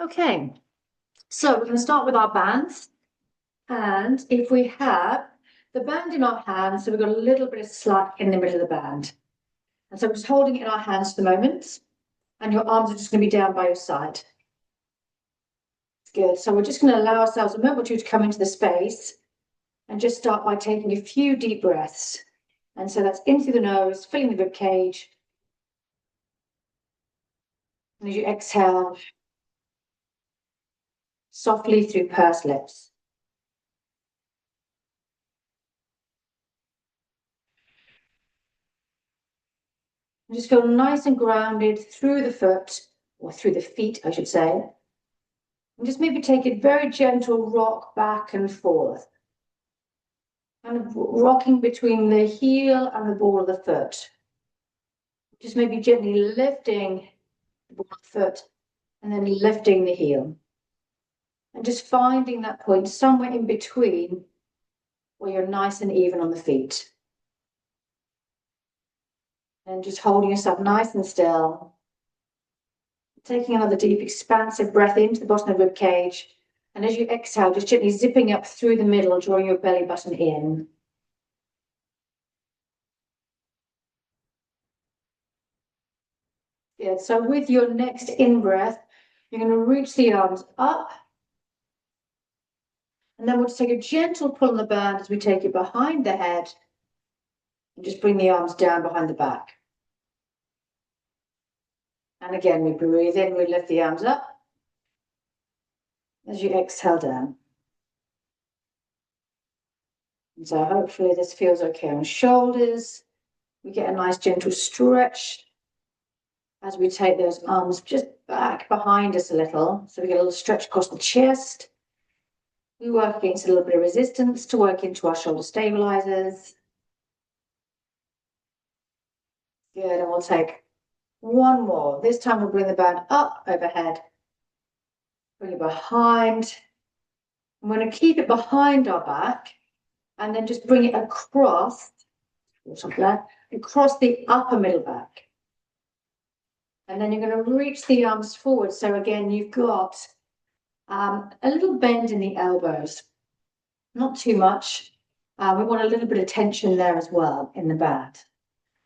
Okay, so we're going to start with our bands. And if we have the band in our hands, so we've got a little bit of slack in the middle of the band. And so we're just holding it in our hands for the moment. And your arms are just going to be down by your side. Good. So we're just going to allow ourselves a moment or two to come into the space and just start by taking a few deep breaths. And so that's in through the nose, filling the rib cage. And as you exhale, softly through pursed lips. And just feel nice and grounded through the foot, or through the feet, I should say. And just maybe take a very gentle rock back and forth. Kind of rocking between the heel and the ball of the foot. Just maybe gently lifting the ball of the foot and then lifting the heel. And just finding that point somewhere in between where you're nice and even on the feet. And just holding yourself nice and still. Taking another deep, expansive breath into the bottom of the rib cage. And as you exhale, just gently zipping up through the middle, drawing your belly button in. Good. So with your next in-breath, you're going to reach the arms up. And then we'll just take a gentle pull on the band as we take it behind the head. And just bring the arms down behind the back. And again, we breathe in, we lift the arms up. As you exhale down. And so hopefully this feels okay on shoulders. We get a nice gentle stretch as we take those arms just back behind us a little. So we get a little stretch across the chest. We work against a little bit of resistance to work into our shoulder stabilizers. Good, and we'll take one more. This time we'll bring the band up overhead. Bring it behind. I'm going to keep it behind our back and then just bring it across the upper middle back. And then you're going to reach the arms forward. So again, you've got a little bend in the elbows, not too much. We want a little bit of tension there as well in the band.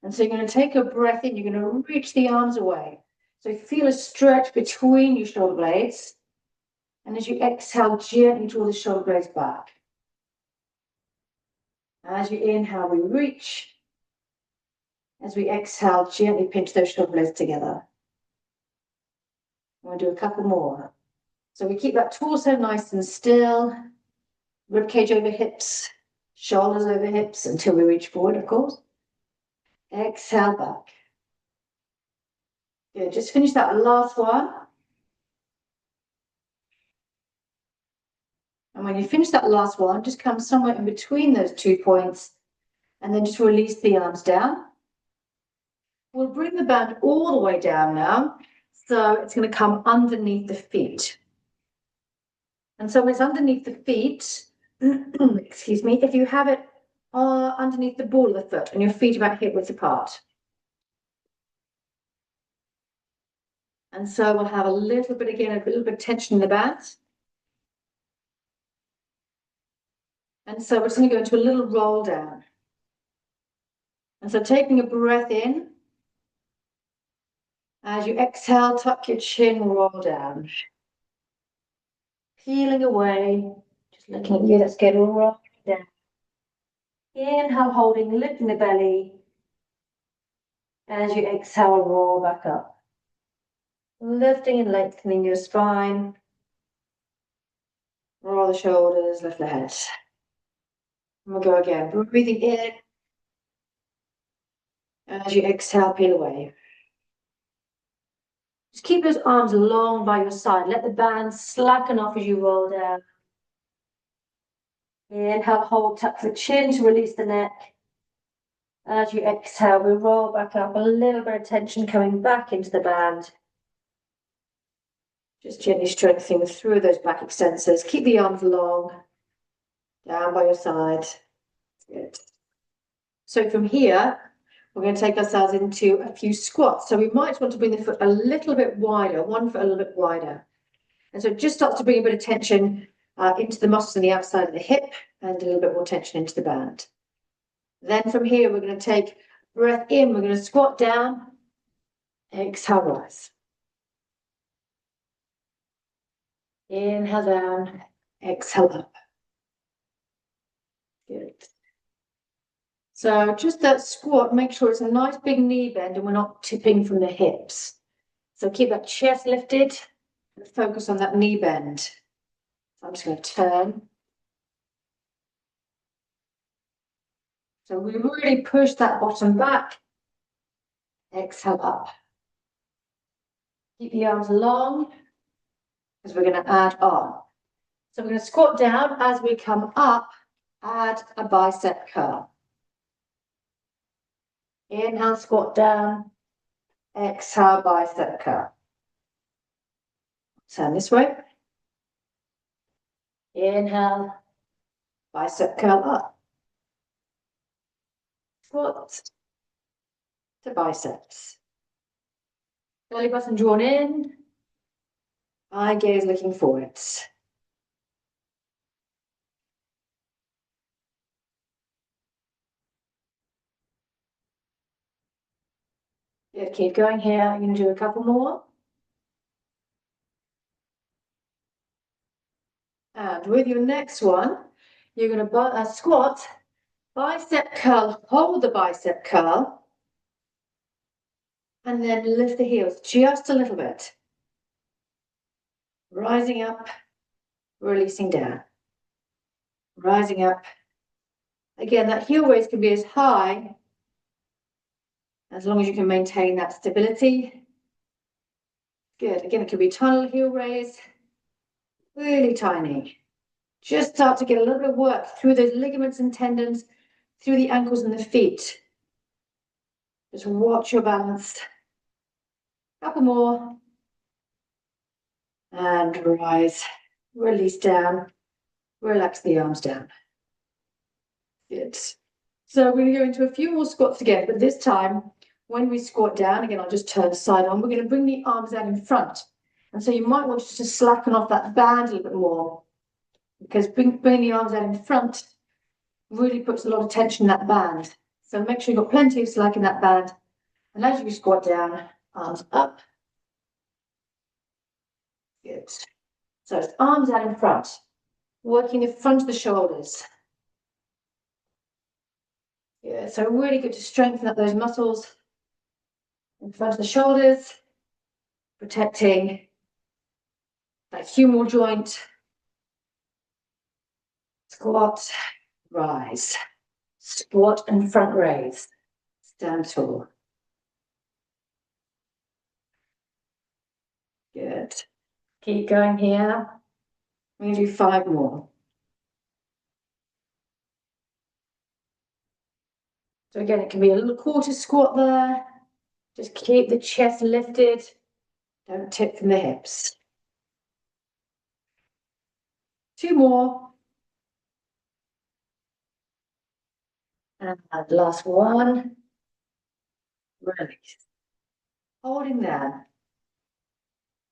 And so you're going to take a breath in, you're going to reach the arms away. So feel a stretch between your shoulder blades. And as you exhale, gently draw the shoulder blades back. As you inhale, we reach. As we exhale, gently pinch those shoulder blades together. I'm going to do a couple more. So we keep that torso nice and still. Rib cage over hips, shoulders over hips until we reach forward, of course. Exhale back. Good, just finish that last one. And when you finish that last one, just come somewhere in between those 2 points and then just release the arms down. We'll bring the band all the way down now. So it's going to come underneath the feet. And so it's underneath the feet, excuse me, if you have it underneath the ball of the foot and your feet about hip width apart. And so we'll have a little bit, again, a little bit of tension in the band. And so we're just going to go into a little roll down. And so taking a breath in. As you exhale, tuck your chin, roll down. Peeling away, just looking at you, let's get rolled down. Inhale, holding, lifting the belly. As you exhale, roll back up. Lifting and lengthening your spine. Roll the shoulders, lift the head. And we'll go again, breathing in. As you exhale, peel away. Just keep those arms long by your side. Let the band slacken off as you roll down. Inhale, hold, tuck the chin to release the neck. As you exhale, we roll back up, a little bit of tension coming back into the band. Just gently strengthening through those back extensors. Keep the arms long, down by your side. Good. So from here, we're going to take ourselves into a few squats. So we might want to bring the foot a little bit wider, one foot a little bit wider. And so it just starts to bring a bit of tension into the muscles on the outside of the hip and a little bit more tension into the band. Then from here, we're going to take breath in, we're going to squat down, exhale, rise. Inhale down, exhale up. Good. So just that squat, make sure it's a nice big knee bend and we're not tipping from the hips. So keep that chest lifted and focus on that knee bend. So I'm just going to turn. So we really push that bottom back. Exhale up. Keep the arms long because we're going to add on. So we're going to squat down. As we come up, add a bicep curl. Inhale, squat down. Exhale, bicep curl. Turn this way. Inhale, bicep curl up. Squat to biceps. Belly button drawn in. Eye gaze looking forwards. Good, keep going here. I'm going to do a couple more. And with your next one, you're going to squat, bicep curl, hold the bicep curl, and then lift the heels just a little bit. Rising up, releasing down. Rising up. Again, that heel raise can be as high as long as you can maintain that stability. Good. Again, it can be tiny little heel raise, really tiny. Just start to get a little bit of work through those ligaments and tendons, through the ankles and the feet. Just watch your balance. Couple more. And rise. Release down. Relax the arms down. Good. So we're going to go into a few more squats again, but this time, when we squat down, again, I'll just turn side on. We're going to bring the arms out in front. And so you might want to just slacken off that band a little bit more, because bringing the arms out in front really puts a lot of tension in that band. So make sure you've got plenty of slack in that band. And as you squat down, arms up. Good. So it's arms out in front, working the front of the shoulders. Yeah, so really good to strengthen up those muscles in front of the shoulders, protecting that humeral joint. Squat, rise. Squat and front raise. Stand tall. Good. Keep going here. We're going to do 5 more. So again, it can be a little quarter squat there. Just keep the chest lifted. Don't tip from the hips. 2 more. And last one. Release. Holding there.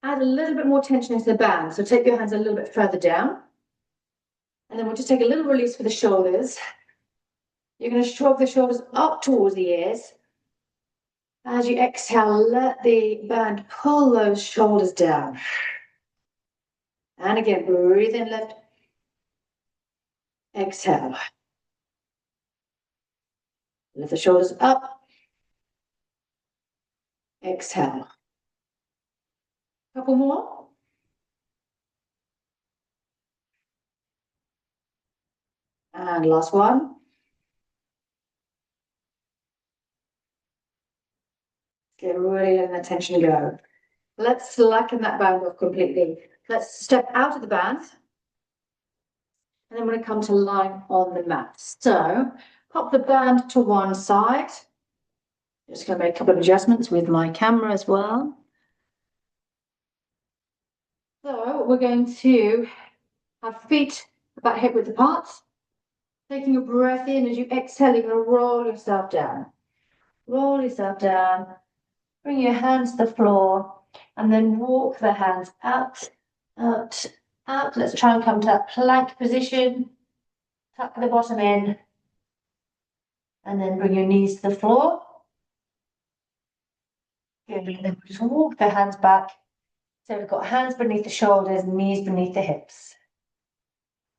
Add a little bit more tension into the band. So take your hands a little bit further down. And then we'll just take a little release for the shoulders. You're going to shrug the shoulders up towards the ears. As you exhale, let the band pull those shoulders down. And again, breathe in, lift. Exhale. Lift the shoulders up. Exhale. Couple more. And last one. Get really letting that tension go. Let's slacken that band off completely. Let's step out of the band. And then we're going to come to lying on the mat. So pop the band to one side. Just going to make a couple of adjustments with my camera as well. So we're going to have feet about hip width apart. Taking a breath in as you exhale, you're going to roll yourself down. Roll yourself down. Bring your hands to the floor and then walk the hands out out, out. Let's try and come to that plank position. Tuck the bottom in. And then bring your knees to the floor. Good, and then just walk the hands back. So we've got hands beneath the shoulders, knees beneath the hips.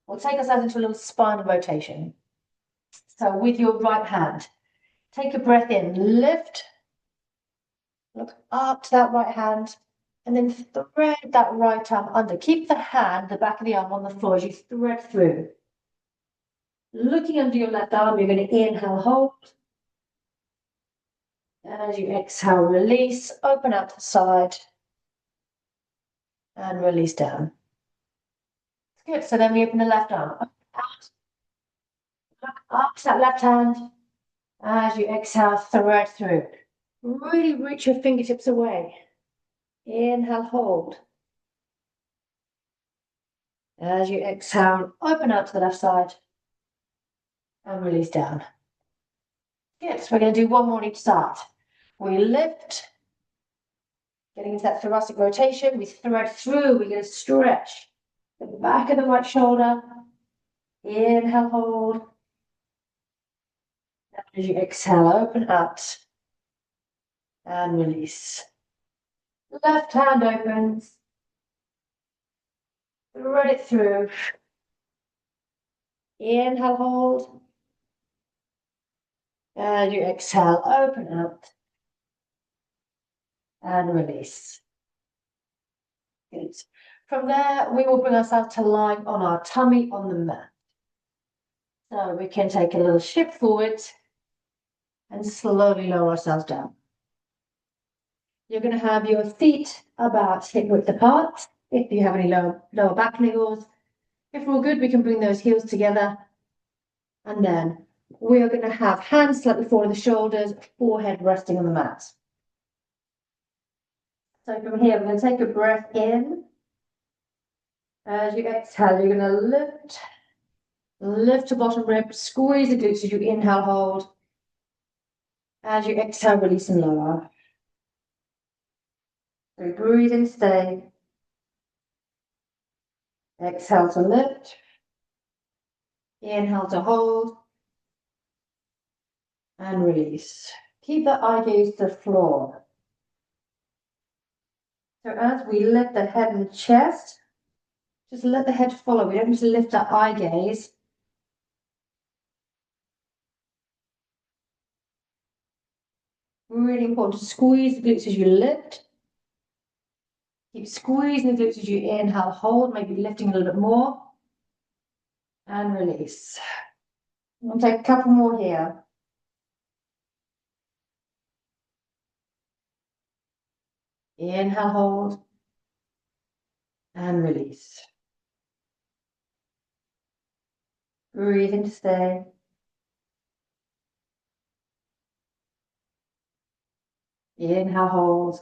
We'll take ourselves into a little spinal rotation. So with your right hand, take a breath in, lift, look up to that right hand, and then thread that right arm under. Keep the hand, the back of the arm on the floor as you thread through. Looking under your left arm, you're going to inhale, hold. As you exhale, release, open out to the side, and release down. Good, so then we open the left arm, out, look up to that left hand. As you exhale, thread through. Really reach your fingertips away. Inhale, hold. As you exhale, open out to the left side and release down. Good, so we're going to do one more on each side. We lift, getting into that thoracic rotation. We thread through, we're going to stretch the back of the right shoulder. Inhale, hold. As you exhale, open out and release. Left hand opens. Thread it through. Inhale, hold. And you exhale, open out. And release. Good. From there, we will bring ourselves to lying on our tummy on the mat. So we can take a little shift forward and slowly lower ourselves down. You're going to have your feet about hip width apart. If you have any lower back niggles, if we're all good, we can bring those heels together. And then we are going to have hands slightly forward of the shoulders, forehead resting on the mat. So from here, we're going to take a breath in. As you exhale, you're going to lift your bottom rib, squeeze the glutes as you inhale, hold. As you exhale, release and lower. So breathe in, stay. Exhale to lift. Inhale to hold. And release. Keep the eye gaze to the floor. So as we lift the head and chest, just let the head follow. We don't need to lift that eye gaze. Really important to squeeze the glutes as you lift. Keep squeezing the glutes as you inhale, hold, maybe lifting a little bit more. And release. We'll take a couple more here. Inhale, hold. And release. Breathe in to stay. Inhale, hold.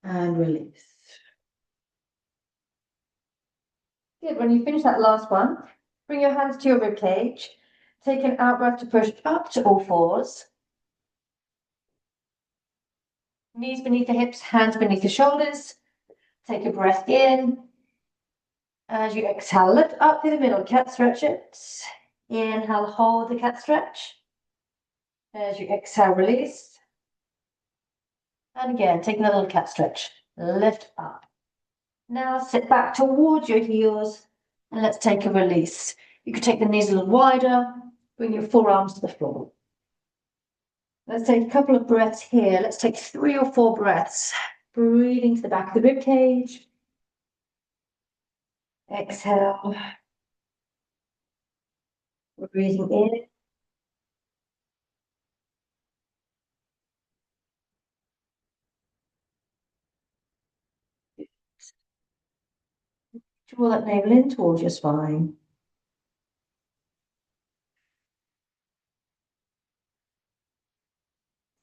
And release. Good. When you finish that last one, bring your hands to your rib cage. Take an out breath to push up to all fours. Knees beneath the hips, hands beneath the shoulders. Take a breath in. As you exhale, lift up through the middle, cat stretch it. Inhale, hold the cat stretch. As you exhale, release. And again, take another little cat stretch. Lift up. Now sit back towards your heels and let's take a release. You can take the knees a little wider, bring your forearms to the floor. Let's take a couple of breaths here. Let's take 3 or 4 breaths. Breathing to the back of the rib cage. Exhale. Breathing in. Draw that navel in towards your spine.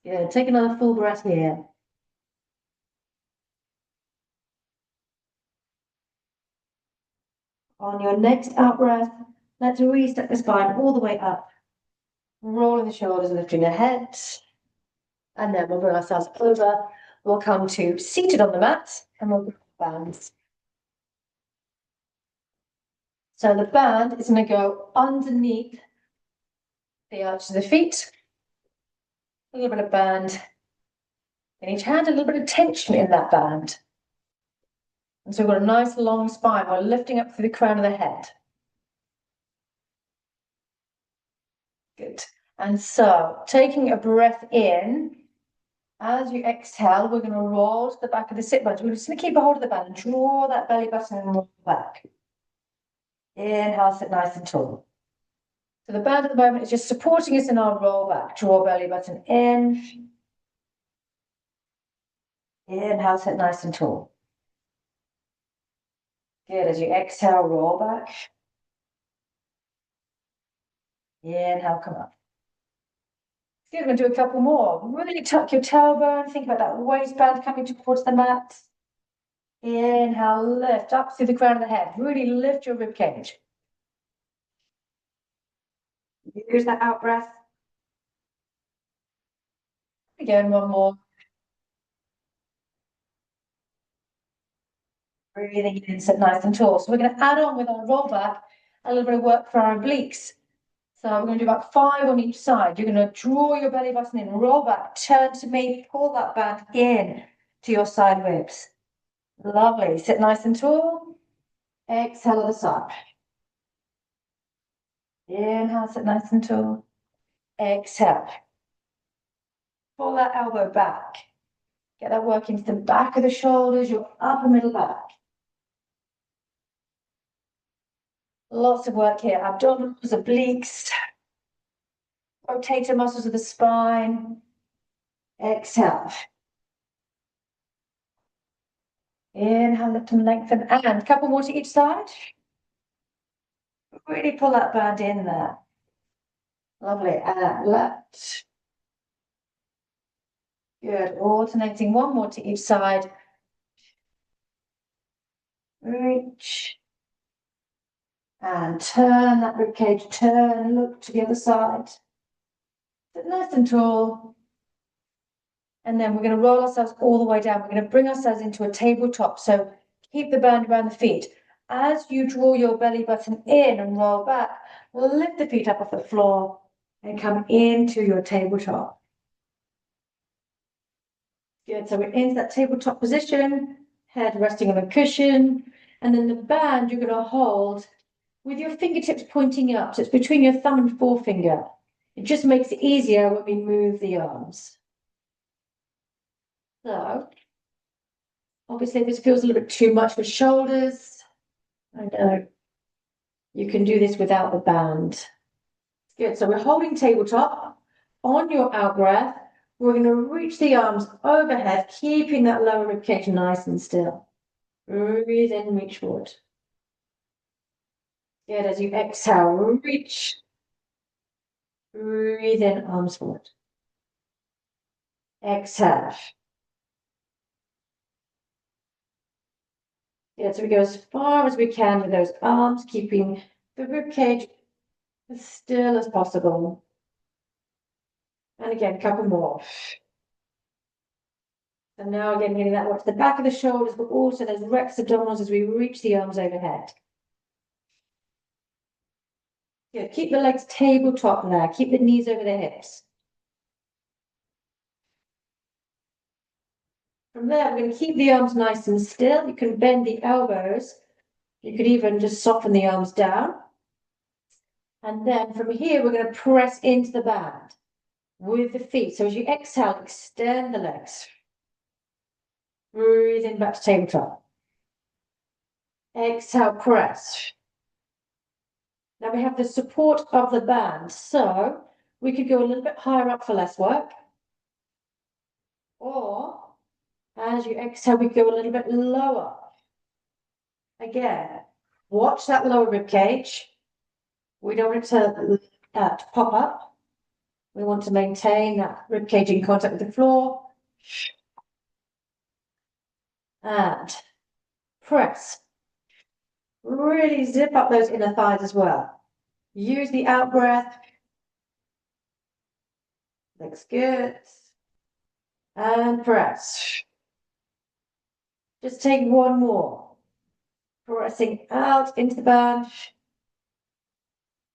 Good. Take another full breath here. On your next out breath, let's restep the spine all the way up. Rolling the shoulders, lifting the head. And then we'll bring ourselves over. We'll come to seated on the mat and we'll bands. So the band is going to go underneath the arch of the feet. A little bit of band in each hand, a little bit of tension in that band. And so we've got a nice long spine. We're lifting up through the crown of the head. Good. And so taking a breath in, as you exhale, we're going to roll to the back of the sit bones. We're just going to keep a hold of the band and draw that belly button and roll back. Inhale, sit nice and tall. So the band at the moment is just supporting us in our roll back. Draw belly button in. Inhale, sit nice and tall. Good. As you exhale, roll back. Inhale, come up. Good. We're going to do a couple more. Really tuck your tailbone. Think about that waistband coming towards the mat. Inhale, lift up through the crown of the head. Really lift your rib cage. Use that out breath. Again, one more. Breathing in, sit nice and tall. So we're going to add on with our roll back a little bit of work for our obliques. So we're going to do about 5 on each side. You're going to draw your belly button in, roll back, turn to me, pull that back in to your side ribs. Lovely. Sit nice and tall. Exhale to the side. Inhale, sit nice and tall. Exhale. Pull that elbow back. Get that work into the back of the shoulders, your upper middle back. Lots of work here. Abdominals, obliques. Rotator muscles of the spine. Exhale. Inhale, lift and lengthen. And a couple more to each side. Really pull that band in there. Lovely. And left. Good. Alternating one more to each side. Reach. And turn that rib cage. Turn. Look to the other side. Sit nice and tall. And then we're going to roll ourselves all the way down. We're going to bring ourselves into a tabletop. So keep the band around the feet. As you draw your belly button in and roll back, lift the feet up off the floor and come into your tabletop. Good. So we're into that tabletop position, head resting on a cushion, and then the band you're going to hold with your fingertips pointing up. So it's between your thumb and forefinger. It just makes it easier when we move the arms. So, obviously this feels a little bit too much for shoulders. I know. You can do this without the band. Good, so we're holding tabletop. On your out breath, we're going to reach the arms overhead, keeping that lower rib cage nice and still. Breathe in, reach forward. Good, as you exhale, reach. Breathe in, arms forward. Exhale. Good, so we go as far as we can with those arms, keeping the rib cage as still as possible. And again, a couple more. And now again, getting that work to the back of the shoulders, but also those rex abdominals as we reach the arms overhead. Good, keep the legs tabletop there, keep the knees over the hips. From there, we're going to keep the arms nice and still. You can bend the elbows. You could even just soften the arms down. And then from here, we're going to press into the band with the feet. So as you exhale, extend the legs. Breathe in back to tabletop. Exhale, press. Now we have the support of the band. So we could go a little bit higher up for less work. Or as you exhale, we go a little bit lower. Again, watch that lower rib cage. We don't want it to pop up. We want to maintain that rib cage in contact with the floor. And press. Really zip up those inner thighs as well. Use the out breath. Looks good. And press. Just take one more. Pressing out into the band.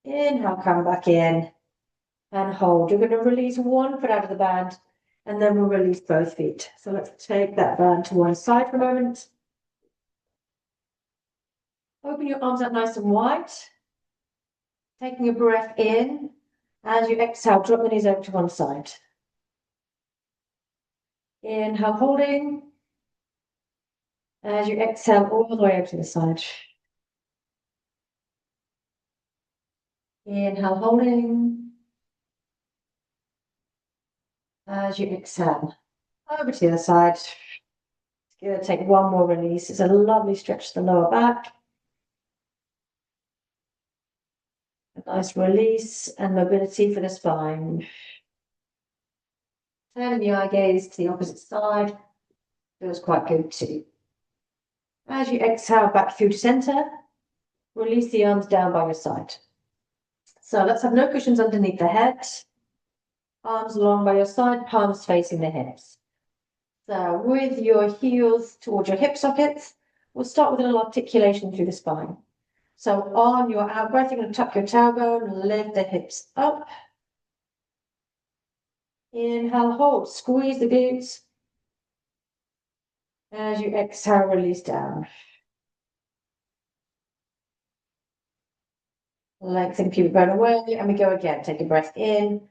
Inhale, come back in and hold. You're going to release one foot out of the band and then we'll release both feet. So let's take that band to one side for a moment. Open your arms out nice and wide. Taking a breath in. As you exhale, drop the knees over to one side. Inhale, holding. As you exhale, all the way over to the side. Inhale, holding. As you exhale, over to the other side. It's going to take one more release. It's a lovely stretch to the lower back. A nice release and mobility for the spine. Turning the eye gaze to the opposite side. Feels quite good too. As you exhale back through to center, release the arms down by your side. So let's have no cushions underneath the head. Arms long by your side, palms facing the hips. So with your heels towards your hip sockets, we'll start with a little articulation through the spine. So on your out breath, you're going to tuck your tailbone, lift the hips up. Inhale, hold, squeeze the glutes. As you exhale, release down. Lengthen pubic bone away, and we go again. Take a breath in.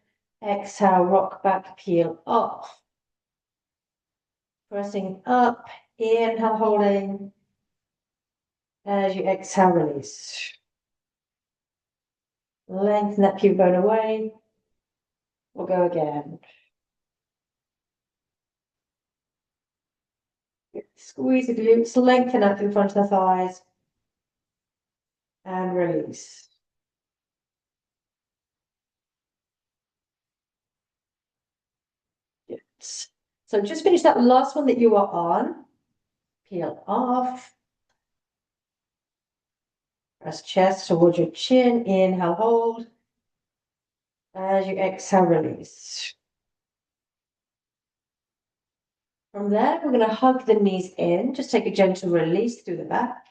Exhale, rock back, peel off. Pressing up, inhale, holding. As you exhale, release. Lengthen that pubic bone away. We'll go again. Squeeze the glutes, lengthen out through the front of the thighs. And release. Yes. So just finish that last one that you are on. Peel off. Press chest towards your chin. Inhale, hold. As you exhale, release. From there, we're going to hug the knees in. Just take a gentle release through the back.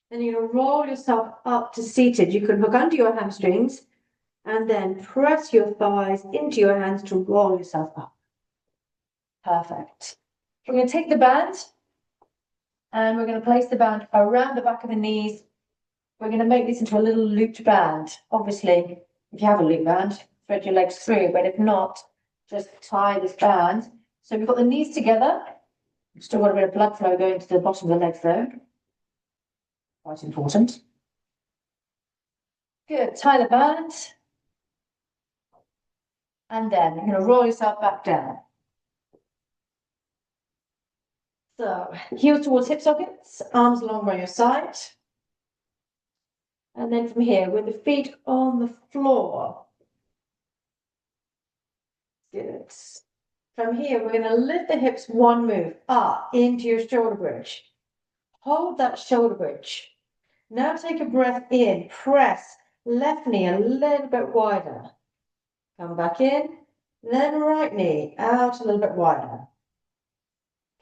Then you're going to roll yourself up to seated. You can hook under your hamstrings and then press your thighs into your hands to roll yourself up. Perfect. We're going to take the band and we're going to place the band around the back of the knees. We're going to make this into a little looped band. Obviously, if you have a loop band, thread your legs through, but if not, just tie this band. So we've got the knees together. We've still got a bit of blood flow going to the bottom of the legs though. Quite important. Good, tie the band. And then you're going to roll yourself back down. So, heels towards hip sockets, arms long by your side. And then from here, with the feet on the floor. Good. From here, we're going to lift the hips one move up into your shoulder bridge. Hold that shoulder bridge. Now take a breath in, press left knee a little bit wider. Come back in, then right knee out a little bit wider.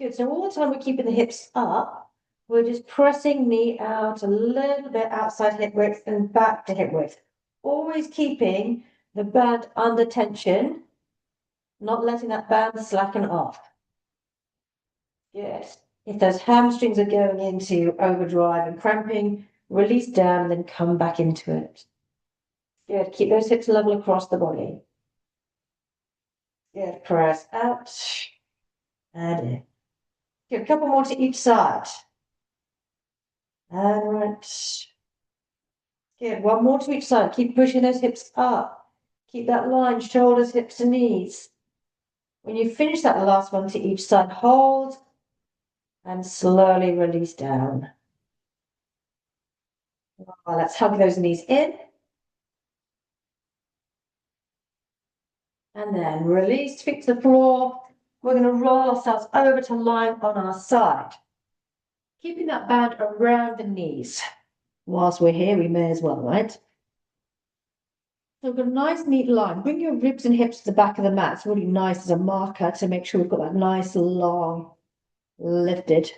Good, so all the time we're keeping the hips up, we're just pressing knee out a little bit outside hip width and back to hip width. Always keeping the band under tension, not letting that band slacken off. Good. If those hamstrings are going into overdrive and cramping, release down and then come back into it. Good, keep those hips level across the body. Good, press out and in. Good, a couple more to each side. And right. Good, one more to each side. Keep pushing those hips up. Keep that line, shoulders, hips and knees. When you finish that last one to each side, hold and slowly release down. Well, let's hug those knees in. And then release, feet to the floor. We're going to roll ourselves over to lying on our side. Keeping that band around the knees. Whilst we're here, we may as well, right? So we've got a nice neat line. Bring your ribs and hips to the back of the mat. It's really nice as a marker to make sure we've got that nice long lifted.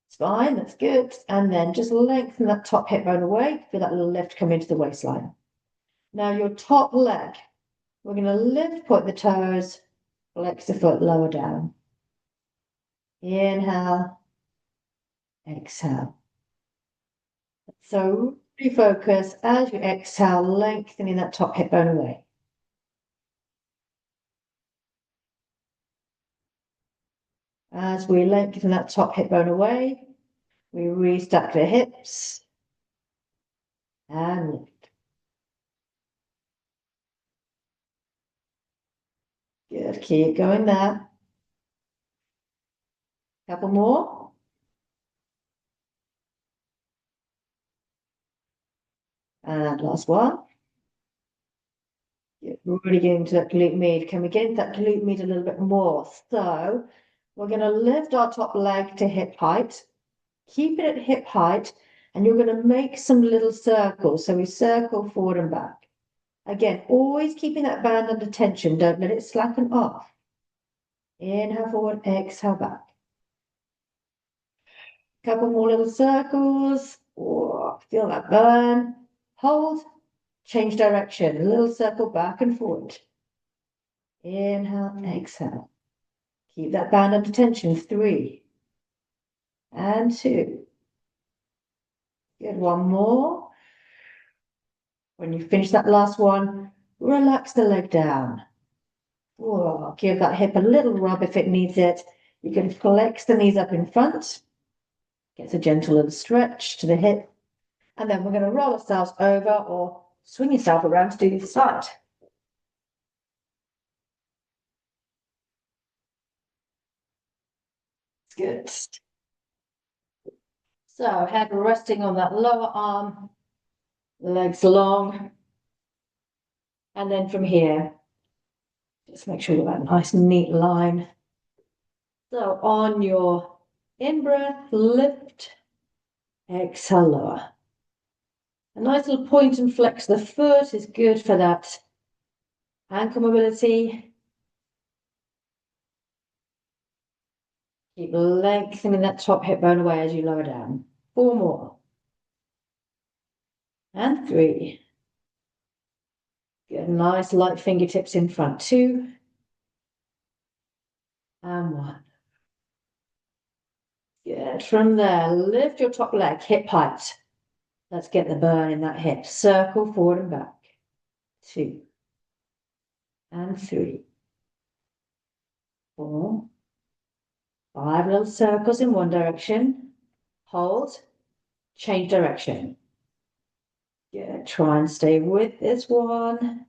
Spine, that's good. And then just lengthen that top hip bone away. Feel that little lift come into the waistline. Now your top leg, we're going to lift, point the toes, flex the foot, lower down. Inhale, exhale. So refocus as you exhale, lengthening that top hip bone away. As we lengthen that top hip bone away, we restack the hips and lift. Good, keep going there. Couple more. And last one. We're really getting to that glute med. Can we get into that glute med a little bit more? So we're going to lift our top leg to hip height. Keep it at hip height, and you're going to make some little circles. So we circle forward and back. Again, always keeping that band under tension. Don't let it slacken off. Inhale forward, exhale back. Couple more little circles. Oh, feel that burn. Hold. Change direction. A little circle back and forward. Inhale, exhale. Keep that band under tension. 3 and 2. Good. One more. When you finish that last one, relax the leg down. Oh, give that hip a little rub if it needs it. You can flex the knees up in front. Get a gentle little stretch to the hip. And then we're going to roll ourselves over or swing yourself around to do the other side. Good. So head resting on that lower arm, legs long. And then from here, just make sure you've got a nice neat line. So on your in-breath, lift, exhale, lower. A nice little point and flex the foot is good for that ankle mobility. Keep lengthening that top hip bone away as you lower down. 4 more. And 3. Good, nice light fingertips in front. 2. And 1. Good. From there, lift your top leg, hip height. Let's get the burn in that hip. Circle forward and back. 2. And 3. 4. 5 little circles in one direction. Hold. Change direction. Good. Try and stay with this. 1,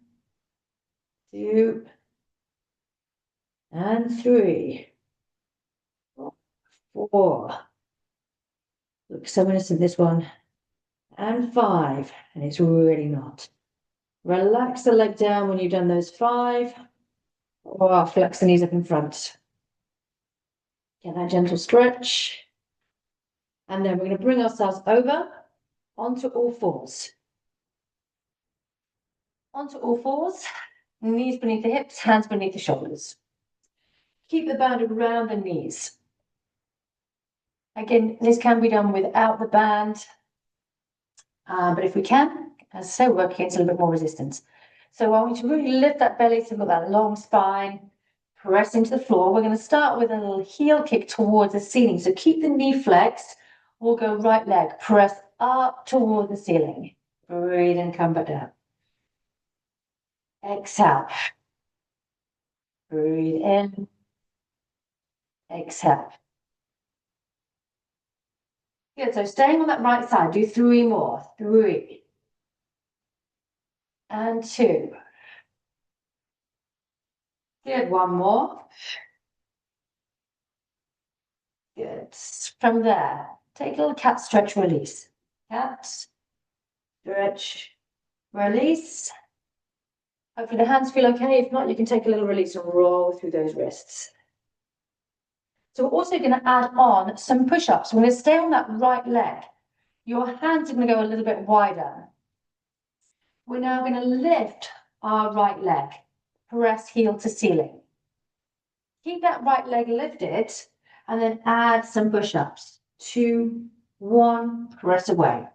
2, and 3. 4. Look so innocent, this one. And 5. And it's really not. Relax the leg down when you've done those 5. Or flex the knees up in front. Get that gentle stretch. And then we're going to bring ourselves over onto all fours. Onto all fours. Knees beneath the hips, hands beneath the shoulders. Keep the band around the knees. Again, this can be done without the band. But if we can, as I say, work against a little bit more resistance. So I want you to really lift that belly so you've got that long spine. Press into the floor. We're going to start with a little heel kick towards the ceiling. So keep the knee flexed. We'll go right leg. Press up toward the ceiling. Breathe and come back down. Exhale. Breathe in. Exhale. Good. So staying on that right side, do 3 more. 3. And 2. Good. 1 more. Good. From there, take a little cat stretch, release. Cat, stretch, release. Hopefully the hands feel okay. If not, you can take a little release and roll through those wrists. So we're also going to add on some push-ups. We're going to stay on that right leg. Your hands are going to go a little bit wider. We're now going to lift our right leg. Press heel to ceiling. Keep that right leg lifted and then add some push-ups. 2, 1, press away.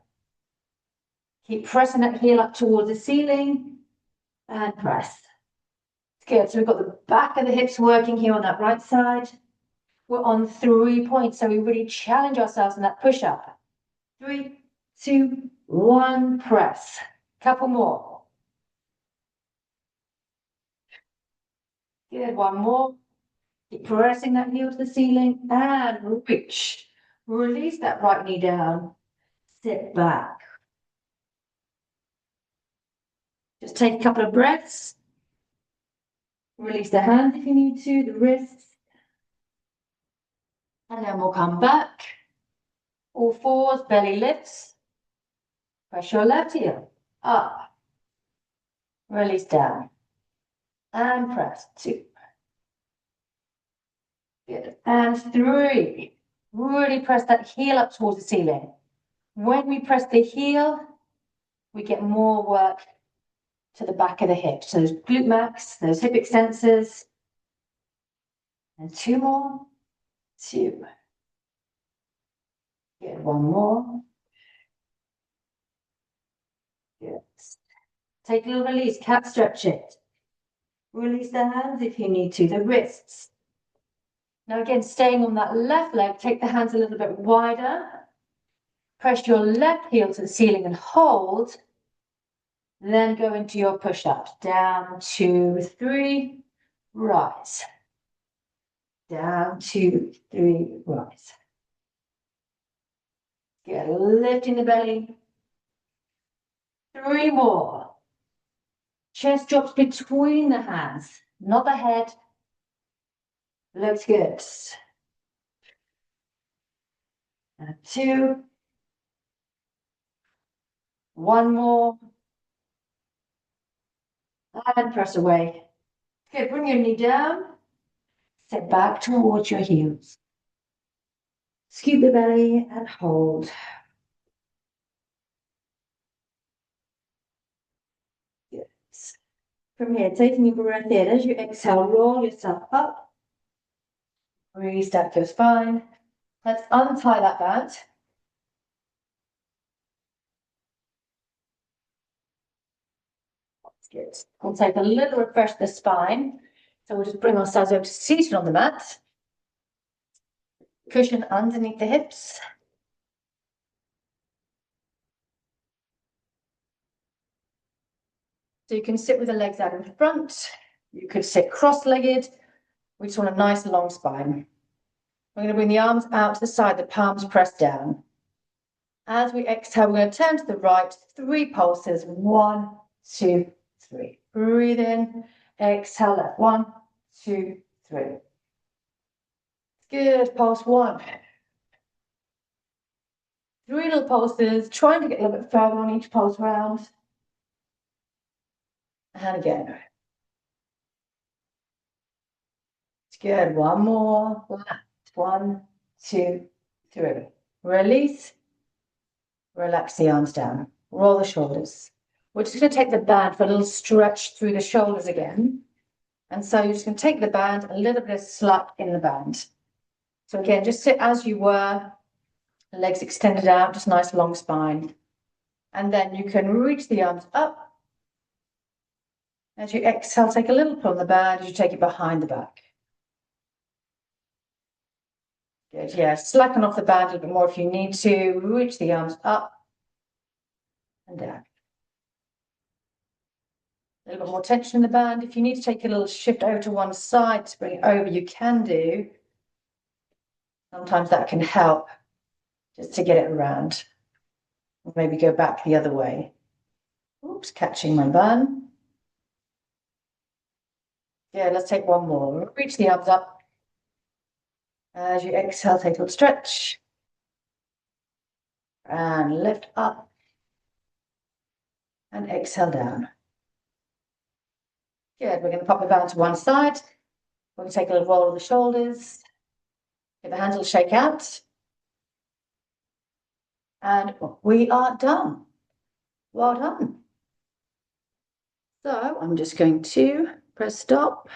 Keep pressing that heel up towards the ceiling and press. Good, so we've got the back of the hips working here on that right side. We're on 3 points, so we really challenge ourselves in that push-up. 3, 2, 1, press. Couple more. Good, one more. Keep pressing that heel to the ceiling and reach. Release that right knee down. Sit back. Just take a couple of breaths. Release the hands if you need to, the wrists. And then we'll come back. All fours, belly lifts. Press your left heel up. Release down. And press. 2. Good. And 3. Really press that heel up towards the ceiling. When we press the heel, we get more work to the back of the hip. So those glute max, those hip extensors. And 2 more. 2. Good. 1 more. Good. Take a little release, cat stretch it. Release the hands if you need to, the wrists. Now again, staying on that left leg, take the hands a little bit wider. Press your left heel to the ceiling and hold. Then go into your push-ups. Down, 2, 3, rise. Down, 2, 3, rise. Good, lifting the belly. 3 more. Chest drops between the hands, not the head. Looks good. And 2. 1 more. And press away. Good, bring your knee down. Sit back towards your heels. Scoop the belly and hold. Good. From here, taking your breath in. As you exhale, roll yourself up. Restack your spine. Let's untie that band. That's good. We'll take a little refresh the spine. So we'll just bring ourselves over to seated on the mat. Cushion underneath the hips. So you can sit with the legs out in front. You could sit cross-legged. We just want a nice long spine. We're going to bring the arms out to the side, the palms pressed down. As we exhale, we're going to turn to the right, 3 pulses. 1, 2, 3. Breathe in, exhale left. 1, 2, 3. Good, pulse 1. 3 little pulses, trying to get a little bit further on each pulse round. And again. It's good, 1 more. Left. 1, 2, 3. Release. Relax the arms down. Roll the shoulders. We're just going to take the band for a little stretch through the shoulders again. And so you're just going to take the band, a little bit of slack in the band. So again, just sit as you were, legs extended out, just nice long spine. And then you can reach the arms up. As you exhale, take a little pull on the band as you take it behind the back. Good, yeah, slacken off the band a little bit more if you need to. Reach the arms up and down. A little bit more tension in the band. If you need to take a little shift over to one side to bring it over, you can do. Sometimes that can help just to get it around. Maybe go back the other way. Oops, catching my bun. Yeah, let's take 1 more. Reach the arms up. As you exhale, take a little stretch. And lift up. And exhale down. Good, we're going to pop the band to one side. We're going to take a little roll of the shoulders. Give the hands a little shake out. And we are done. Well done. So I'm just going to press stop.